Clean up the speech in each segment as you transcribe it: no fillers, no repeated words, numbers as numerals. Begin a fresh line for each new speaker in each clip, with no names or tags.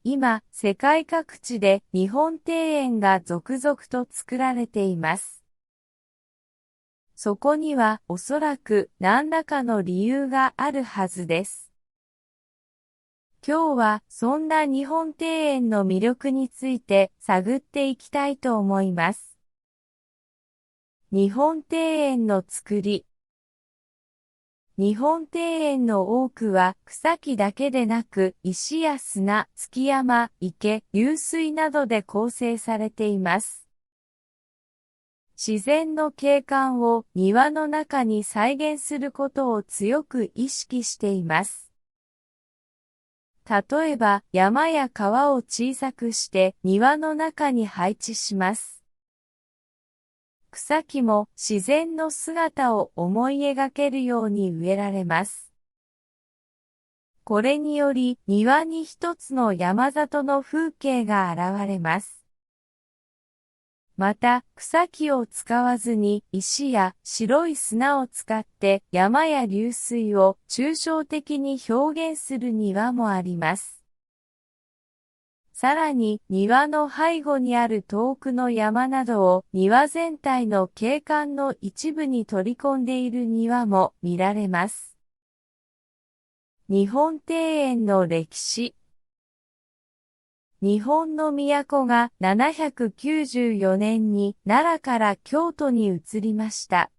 今、世界各地で日本庭園が続々と作られています。そこにはおそらく何らかの理由があるはずです。今日はそんな日本庭園の魅力について探っていきたいと思います。日本庭園の作り。日本庭園の多くは草木だけでなく石や砂、築山、池、流水などで構成されています。自然の景観を庭の中に再現することを強く意識しています。例えば山や川を小さくして庭の中に配置します。草木も自然の姿を思い描けるように植えられます。これにより庭に一つの山里の風景が現れます。また、草木を使わずに石や白い砂を使って山や流水を抽象的に表現する庭もあります。さらに、庭の背後にある遠くの山などを庭全体の景観の一部に取り込んでいる庭も見られます。日本庭園の歴史。日本の都が794年に奈良から京都に移りました。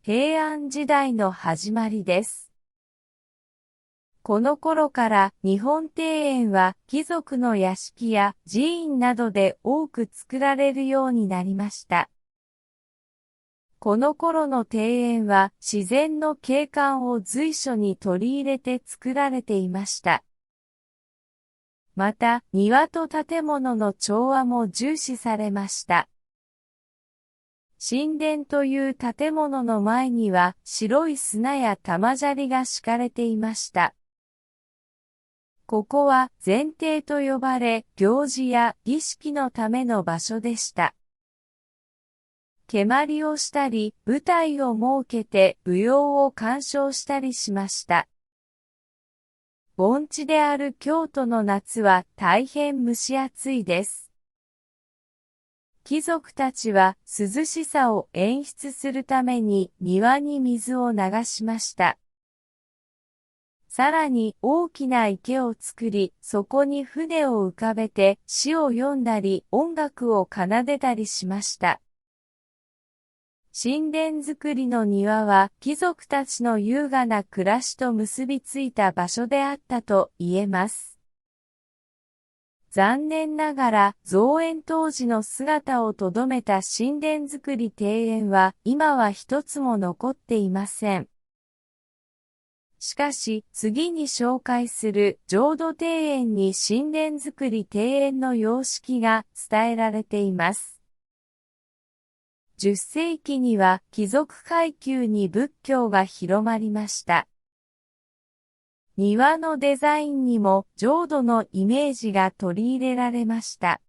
平安時代の始まりです。この頃から日本庭園は貴族の屋敷や寺院などで多く作られるようになりました。この頃の庭園は自然の景観を随所に取り入れて作られていました。また、庭と建物の調和も重視されました。神殿という建物の前には白い砂や玉砂利が敷かれていました。ここは前庭と呼ばれ、行事や儀式のための場所でした。蹴鞠をしたり、舞台を設けて舞踊を鑑賞したりしました。盆地である京都の夏は大変蒸し暑いです。貴族たちは涼しさを演出するために庭に水を流しました。さらに大きな池を作り、そこに船を浮かべて詩を読んだり音楽を奏でたりしました。神殿造りの庭は貴族たちの優雅な暮らしと結びついた場所であったと言えます。残念ながら造園当時の姿をとどめた神殿造り庭園は今は一つも残っていません。しかし次に紹介する浄土庭園に神殿造り庭園の様式が伝えられています。10世紀には貴族階級に仏教が広まりました。庭のデザインにも浄土のイメージが取り入れられました。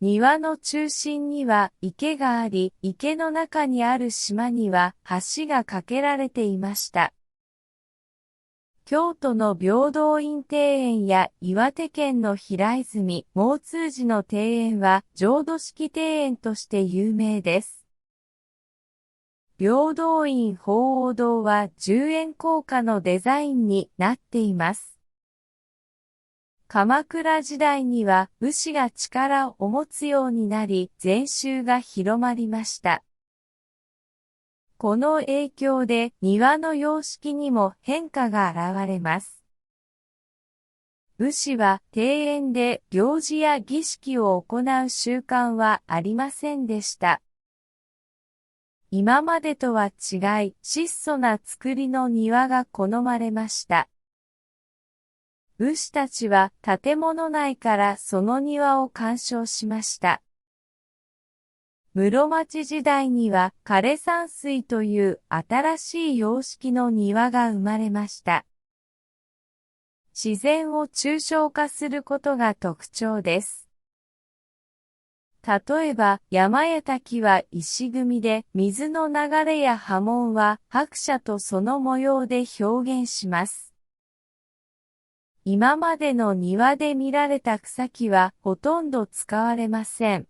庭の中心には池があり、池の中にある島には橋が架けられていました。京都の平等院庭園や岩手県の平泉、毛通寺の庭園は浄土式庭園として有名です。平等院鳳凰堂は10円硬貨のデザインになっています。鎌倉時代には武士が力を持つようになり、禅宗が広まりました。この影響で庭の様式にも変化が現れます。武士は庭園で行事や儀式を行う習慣はありませんでした。今までとは違い、質素な造りの庭が好まれました。武士たちは建物内からその庭を鑑賞しました。室町時代には枯山水という新しい様式の庭が生まれました。自然を抽象化することが特徴です。例えば山や滝は石組みで、水の流れや波紋は白砂とその模様で表現します。今までの庭で見られた草木はほとんど使われません。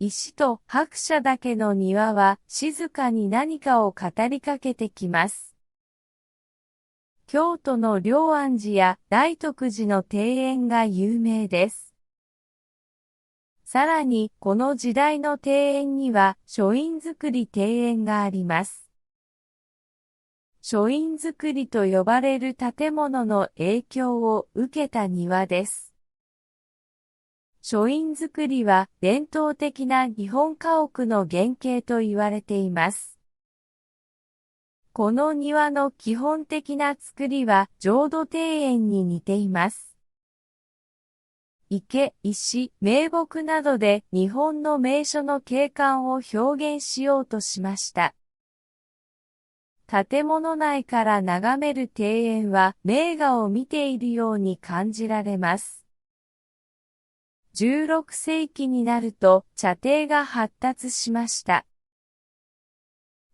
石と白砂だけの庭は静かに何かを語りかけてきます。京都の龍安寺や大徳寺の庭園が有名です。さらに、この時代の庭園には書院造り庭園があります。書院造りと呼ばれる建物の影響を受けた庭です。書院造りは伝統的な日本家屋の原型と言われています。この庭の基本的な造りは浄土庭園に似ています。池、石、名木などで日本の名所の景観を表現しようとしました。建物内から眺める庭園は名画を見ているように感じられます。16世紀になると茶庭が発達しました。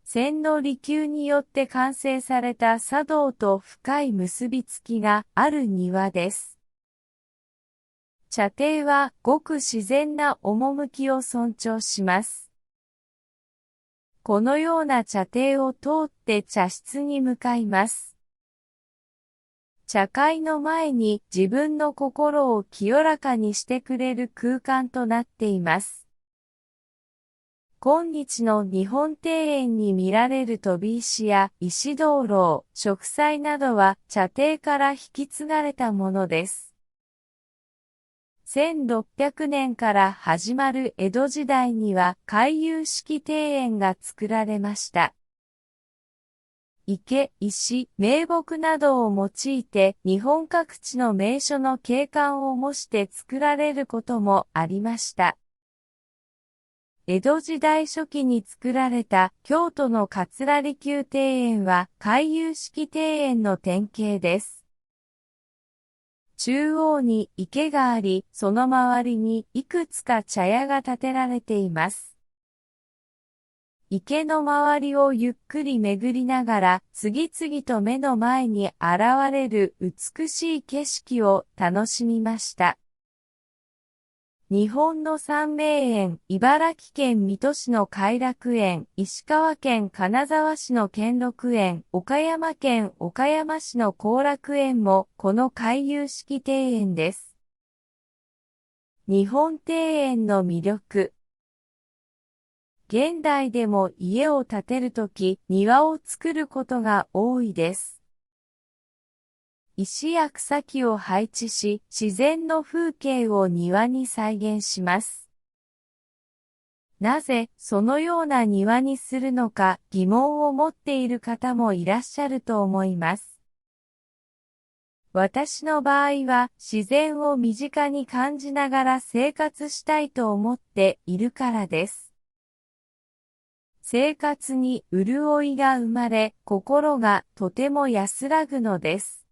千利休によって完成された茶道と深い結びつきがある庭です。茶庭はごく自然な趣を尊重します。このような茶庭を通って茶室に向かいます。茶会の前に自分の心を清らかにしてくれる空間となっています。今日の日本庭園に見られる飛び石や石灯籠、植栽などは茶庭から引き継がれたものです。1600年から始まる江戸時代には回遊式庭園が作られました。池、石、名木などを用いて日本各地の名所の景観を模して作られることもありました。江戸時代初期に作られた京都の桂離宮庭園は回遊式庭園の典型です。中央に池があり、その周りにいくつか茶屋が建てられています。池の周りをゆっくり巡りながら、次々と目の前に現れる美しい景色を楽しみました。日本の三名園、茨城県水戸市の偕楽園、石川県金沢市の兼六園、岡山県岡山市の後楽園もこの回遊式庭園です。日本庭園の魅力。現代でも家を建てるとき、庭を作ることが多いです。石や草木を配置し、自然の風景を庭に再現します。なぜそのような庭にするのか疑問を持っている方もいらっしゃると思います。私の場合は自然を身近に感じながら生活したいと思っているからです。生活に潤いが生まれ、心がとても安らぐのです。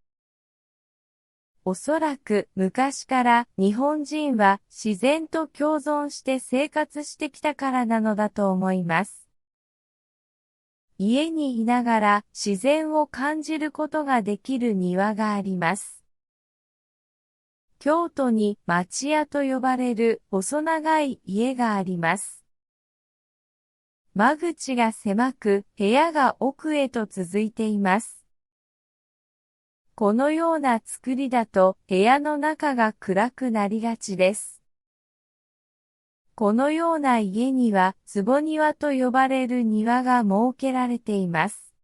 おそらく昔から日本人は自然と共存して生活してきたからなのだと思います。家にいながら自然を感じることができる庭があります。京都に町屋と呼ばれる細長い家があります。間口が狭く部屋が奥へと続いています。このような作りだと部屋の中が暗くなりがちです。このような家には坪庭と呼ばれる庭が設けられています。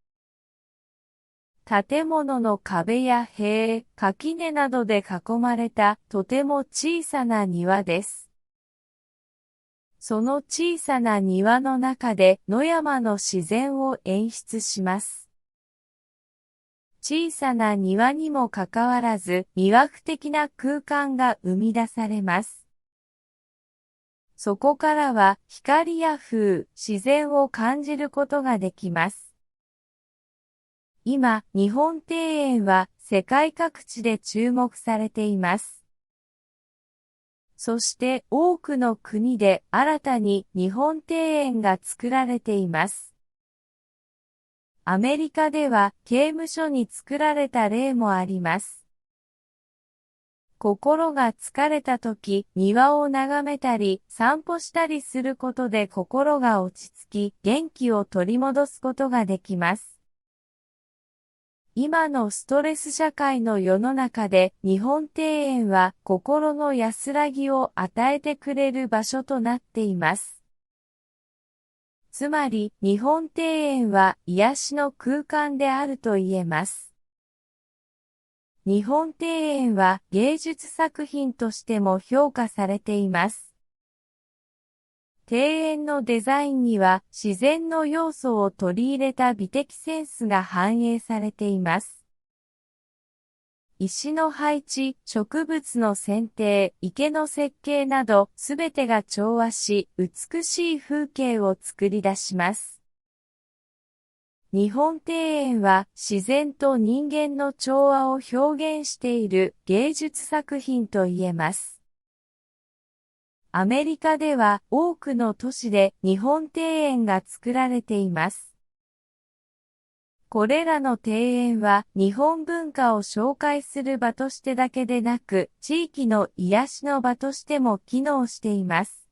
建物の壁や塀、垣根などで囲まれたとても小さな庭です。その小さな庭の中で野山の自然を演出します。小さな庭にもかかわらず魅惑的な空間が生み出されます。そこからは光や風、自然を感じることができます。今、日本庭園は世界各地で注目されています。そして多くの国で新たに日本庭園が作られています。アメリカでは刑務所に作られた例もあります。心が疲れたとき、庭を眺めたり、散歩したりすることで心が落ち着き、元気を取り戻すことができます。今のストレス社会の世の中で、日本庭園は心の安らぎを与えてくれる場所となっています。つまり、日本庭園は癒しの空間であると言えます。日本庭園は芸術作品としても評価されています。庭園のデザインには自然の要素を取り入れた美的センスが反映されています。石の配置、植物の剪定、池の設計など、すべてが調和し、美しい風景を作り出します。日本庭園は自然と人間の調和を表現している芸術作品と言えます。アメリカでは多くの都市で日本庭園が作られています。これらの庭園は日本文化を紹介する場としてだけでなく、地域の癒しの場としても機能しています。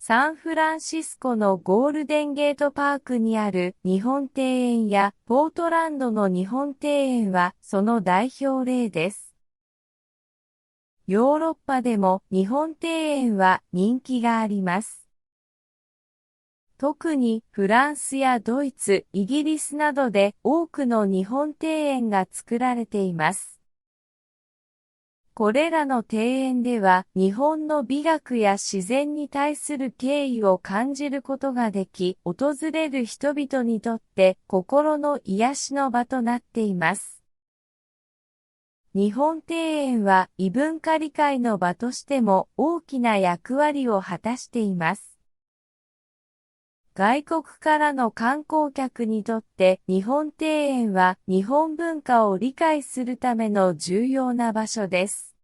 サンフランシスコのゴールデンゲートパークにある日本庭園やポートランドの日本庭園はその代表例です。ヨーロッパでも日本庭園は人気があります。特にフランスやドイツ、イギリスなどで多くの日本庭園が作られています。これらの庭園では日本の美学や自然に対する敬意を感じることができ、訪れる人々にとって心の癒しの場となっています。日本庭園は異文化理解の場としても大きな役割を果たしています。外国からの観光客にとって日本庭園は日本文化を理解するための重要な場所です。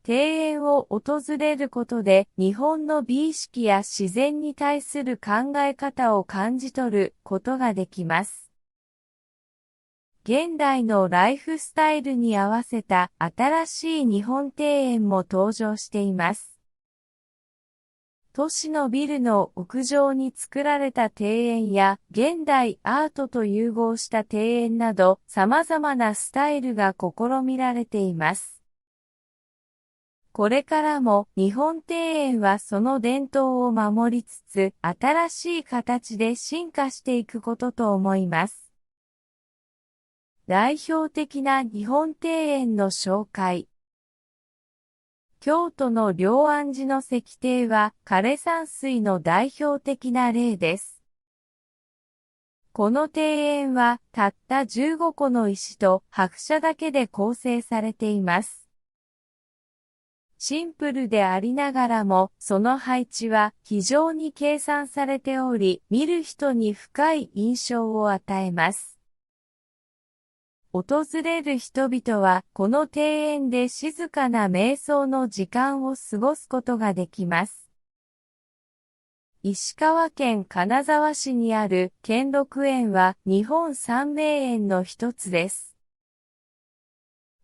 庭園を訪れることで日本の美意識や自然に対する考え方を感じ取ることができます。現代のライフスタイルに合わせた新しい日本庭園も登場しています。都市のビルの屋上に作られた庭園や現代アートと融合した庭園など様々なスタイルが試みられています。これからも日本庭園はその伝統を守りつつ新しい形で進化していくことと思います。代表的な日本庭園の紹介。京都の龍安寺の石庭は枯山水の代表的な例です。この庭園はたった15個の石と白砂だけで構成されています。シンプルでありながらも、その配置は非常に計算されており、見る人に深い印象を与えます。訪れる人々はこの庭園で静かな瞑想の時間を過ごすことができます。石川県金沢市にある兼六園は日本三名園の一つです。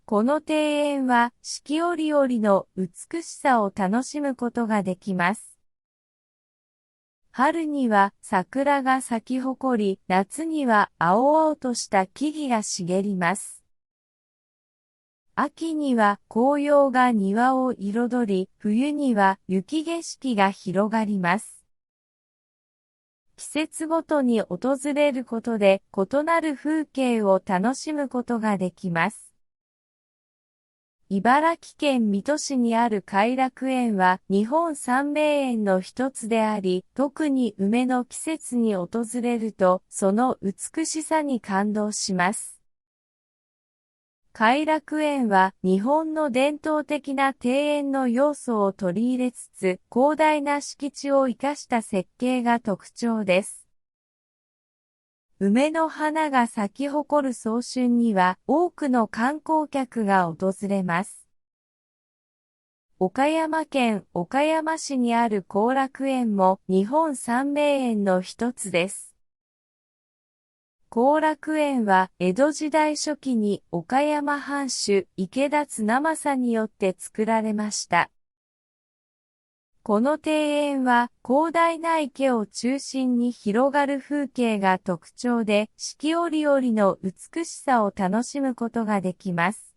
この庭園は四季折々の美しさを楽しむことができます。春には桜が咲き誇り、夏には青々とした木々が茂ります。秋には紅葉が庭を彩り、冬には雪景色が広がります。季節ごとに訪れることで異なる風景を楽しむことができます。茨城県水戸市にある偕楽園は日本三名園の一つであり、特に梅の季節に訪れると、その美しさに感動します。偕楽園は日本の伝統的な庭園の要素を取り入れつつ、広大な敷地を生かした設計が特徴です。梅の花が咲き誇る早春には多くの観光客が訪れます。岡山県岡山市にある後楽園も日本三名園の一つです。後楽園は江戸時代初期に岡山藩主池田綱政によって作られました。この庭園は広大な池を中心に広がる風景が特徴で、四季折々の美しさを楽しむことができます。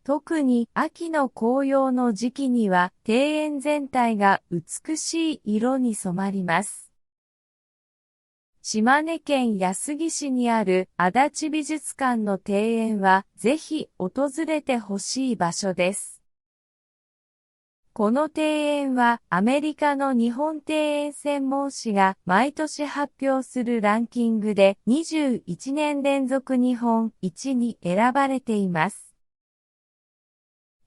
特に秋の紅葉の時期には庭園全体が美しい色に染まります。島根県安来市にある足立美術館の庭園はぜひ訪れてほしい場所です。この庭園はアメリカの日本庭園専門誌が毎年発表するランキングで21年連続日本一に選ばれています。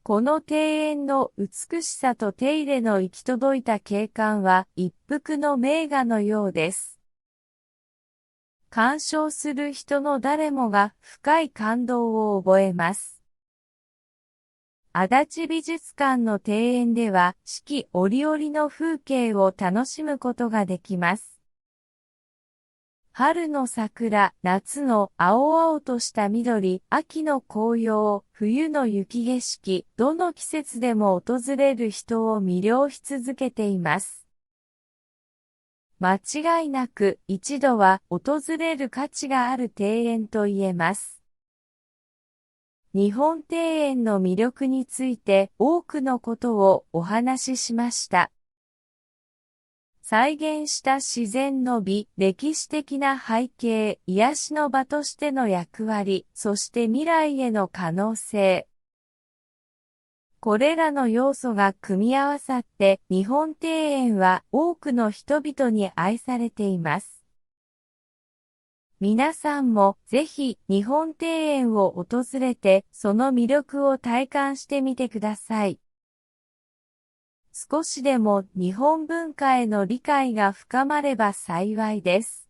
この庭園の美しさと手入れの行き届いた景観は一幅の名画のようです。鑑賞する人の誰もが深い感動を覚えます。足立美術館の庭園では四季折々の風景を楽しむことができます。春の桜、夏の青々とした緑、秋の紅葉、冬の雪景色、どの季節でも訪れる人を魅了し続けています。間違いなく一度は訪れる価値がある庭園と言えます。日本庭園の魅力について多くのことをお話ししました。再現した自然の美、歴史的な背景、癒しの場としての役割、そして未来への可能性。これらの要素が組み合わさって日本庭園は多くの人々に愛されています。皆さんもぜひ日本庭園を訪れてその魅力を体感してみてください。少しでも日本文化への理解が深まれば幸いです。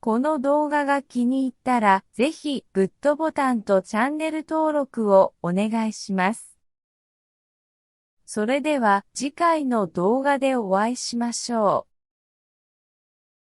この動画が気に入ったら、ぜひグッドボタンとチャンネル登録をお願いします。それでは次回の動画でお会いしましょう。